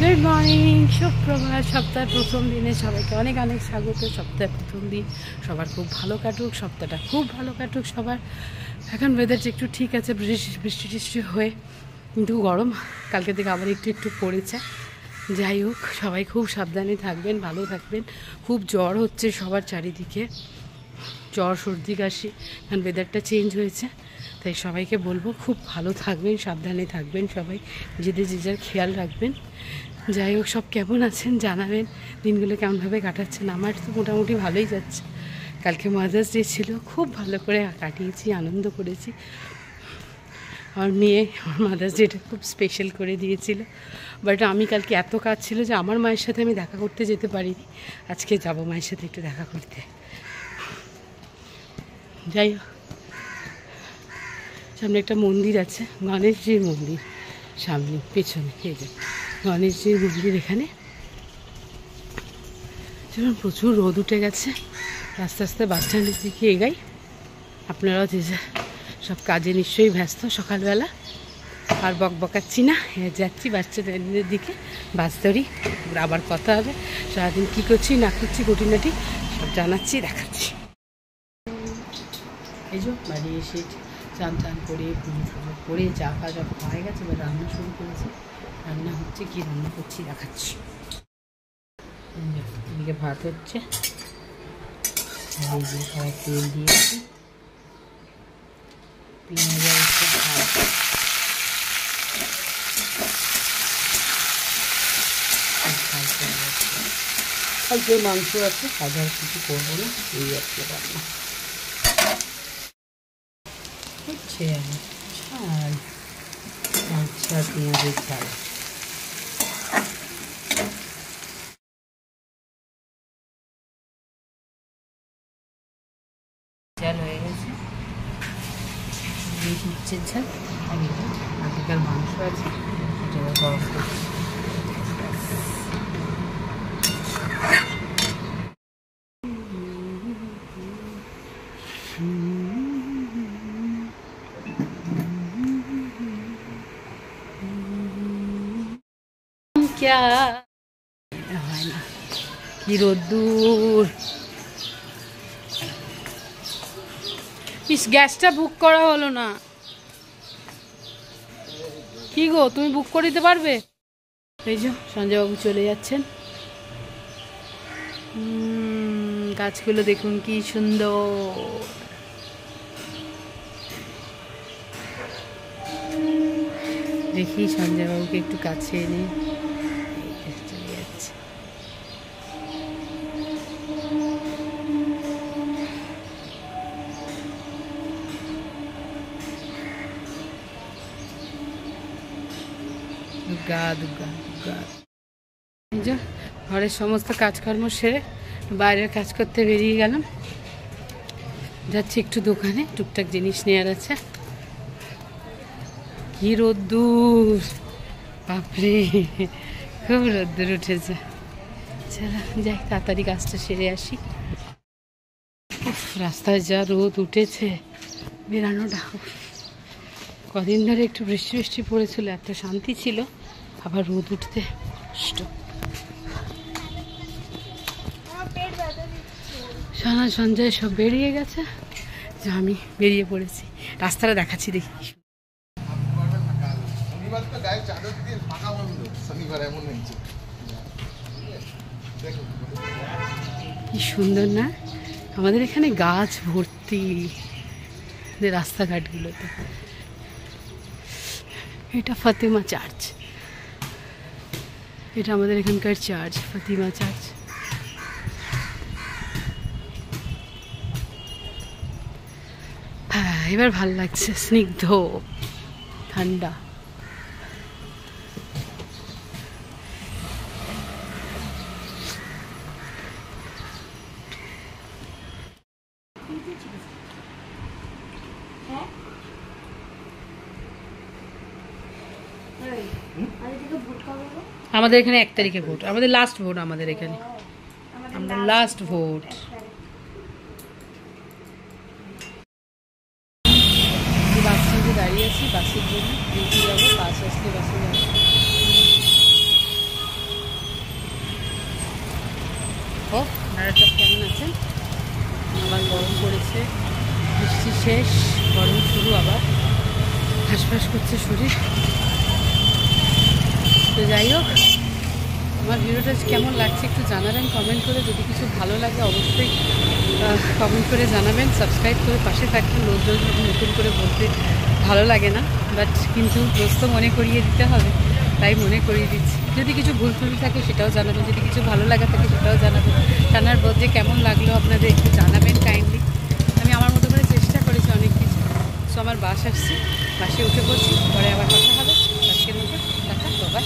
Good morning, সুপ্রভাত। সপ্তাহের প্রথম দিনে সবাইকে অনেক অনেক স্বাগত। সপ্তাহের প্রথম দিন সবার খুব ভালো কাটুক, সপ্তাহটা খুব ভালো কাটুক সবার। এখন ওয়েদারটা একটু ঠিক আছে, বৃষ্টি টিষ্টি হয়ে, কিন্তু গরম কালকে থেকে আবার একটু একটু পড়েছে। যাই হোক, সবাই খুব সাবধানে থাকবেন, ভালো থাকবেন। খুব জ্বর হচ্ছে সবার চারিদিকে, জ্বর সর্দি কাশি, কারণ ওয়েদারটা চেঞ্জ হয়েছে। তাই সবাইকে বলবো খুব ভালো থাকবেন, সাবধানে থাকবেন, সবাই নিজেদের যে যার খেয়াল রাখবেন। যাই হোক, সব কেমন আছেন জানাবেন, দিনগুলো কেমনভাবে কাটাচ্ছেন। আমার তো মোটামুটি ভালোই যাচ্ছে। কালকে মাদার্স ডে ছিল, খুব ভালো করে কাটিয়েছি, আনন্দ করেছি। আমার মেয়ে আমার মাদার্স ডেটা খুব স্পেশাল করে দিয়েছিল। বাট আমি কালকে এত কাজ ছিল যে আমার মায়ের সাথে আমি দেখা করতে যেতে পারিনি। আজকে যাব মায়ের সাথে একটু দেখা করতে। যাই হোক, সামনে একটা মন্দির আছে, গণেশজির মন্দির, সামনে পেছনে এই যে গণেশজির মন্দির। এখানে যেমন প্রচুর রোদ উঠে গেছে, আস্তে আস্তে বাস স্ট্যান্ডের দিকে এগাই। আপনারাও যে সব কাজে নিশ্চয়ই ব্যস্ত সকালবেলা। আর বকবকাচ্ছি না, যাচ্ছি বাস স্ট্যান্ডের দিকে, বাস ধরি, আবার কথা হবে। সারাদিন কী করছি না করছি খুঁটিনাটি সব জানাচ্ছি, দেখাচ্ছি। এই যে বাড়ি এসে চান টান করে পুজো টুজো করে চা খাওয়া হয়ে গেছে, এবার রান্না শুরু করেছি। রান্না হচ্ছে, কি রান্না করছি দেখাচ্ছি। এদিকে ভাত হচ্ছে, এই যে সবাই তেল দিয়েছি, পেঁয়াজ হচ্ছে, ভাত, কালকে মাংস আছে, সাধারণ কিছু করবো না, এই আছে রান্না হচ্ছে। ঝাল আচ্ছা, পেঁয়াজের ঝাল। ঝাল হয়ে গেছে, মির্চের ঝাল। আগেকার মাংস আছে, এটা গরম করছি। হয় না, কি রোদ্দুর। গ্যাসটা বুক করা হলো না। কি গো, তুমি বুক করে দিতে পারবে? এই যে সঞ্জয়বাবু চলে যাচ্ছেন। গাছগুলো দেখুন কি সুন্দর। দেখি সঞ্জয়বাবুকে একটু কাছে এনে, চলে যাচ্ছে। দুর্গা দুর্গা দুর্গা। এই যে ঘরের সমস্ত কাজকর্ম সেরে বাইরের কাজ করতে বেরিয়ে গেলাম। যাচ্ছি একটু দোকানে, টুকটাক জিনিস নেওয়ার আছে। কি রোদ্দুর, বাপরে খুব রোদ্দুর উঠেছে। চলো যাই, তাড়াতাড়ি কাজটা সেরে আসি। রাস্তায় যা রোদ উঠেছে, বেরানোটা। কদিন ধরে একটু বৃষ্টি বৃষ্টি পড়েছিল, এত শান্তি ছিল, আবার রোদ উঠতে কষ্ট। সানা সঞ্জয় সব বেরিয়ে গেছে, যে আমি বেরিয়ে পড়েছি। রাস্তাটা দেখাচ্ছি, দেখি কি সুন্দর না। আমাদের এখানে গাছ ভর্তি রাস্তাঘাটগুলোতে। এটা ফাতিমা চার্চ, এটা আমাদের এখানকার চার্চ, ফাতিমা চার্চ। হ্যাঁ, এবার ভালো লাগছে, স্নিগ্ধ ঠান্ডা। আমাদের এখানে 1 তারিখে ভোট, আমাদের লাস্ট ভোট, আমাদের এখানে আমরা লাস্ট ভোট। বাস স্ট্যান্ডে দাঁড়িয়ে আছি বাসের জন্য, ডিউটি যাবো, বাস আসলে বাসে যাবো। আপনারা সব কেমন আছেন? আবার গরম পড়েছে, বৃষ্টি শেষ, গরম শুরু, আবার হাঁসফাঁস করছে শরীর। তো যাই হোক, আমার ভিডিওটা কেমন লাগছে একটু জানাবেন কমেন্ট করে। যদি কিছু ভালো লাগে অবশ্যই কমেন্ট করে জানাবেন, সাবস্ক্রাইব করে পাশে থাকবেন। রোজ রোজ নতুন করে বলতে ভালো লাগে না, বাট কিন্তু রোজ তো মনে করিয়ে দিতে হবে, তাই মনে করিয়ে দিচ্ছি। যদি কিছু ভুল টুল থাকে সেটাও জানাবেন, যদি কিছু ভালো লাগা থাকে সেটাও জানাবেন। টানার বদলে কেমন লাগলো আপনাদের একটু জানাবেন কাইন্ডলি। আমি আমার মতো করে চেষ্টা করেছি অনেক কিছু। সো আমার বাস আসছে, বাসে উঠে পড়ছি, পরে আবার কথা হবে। আজকের মতো টাটা, বাবা।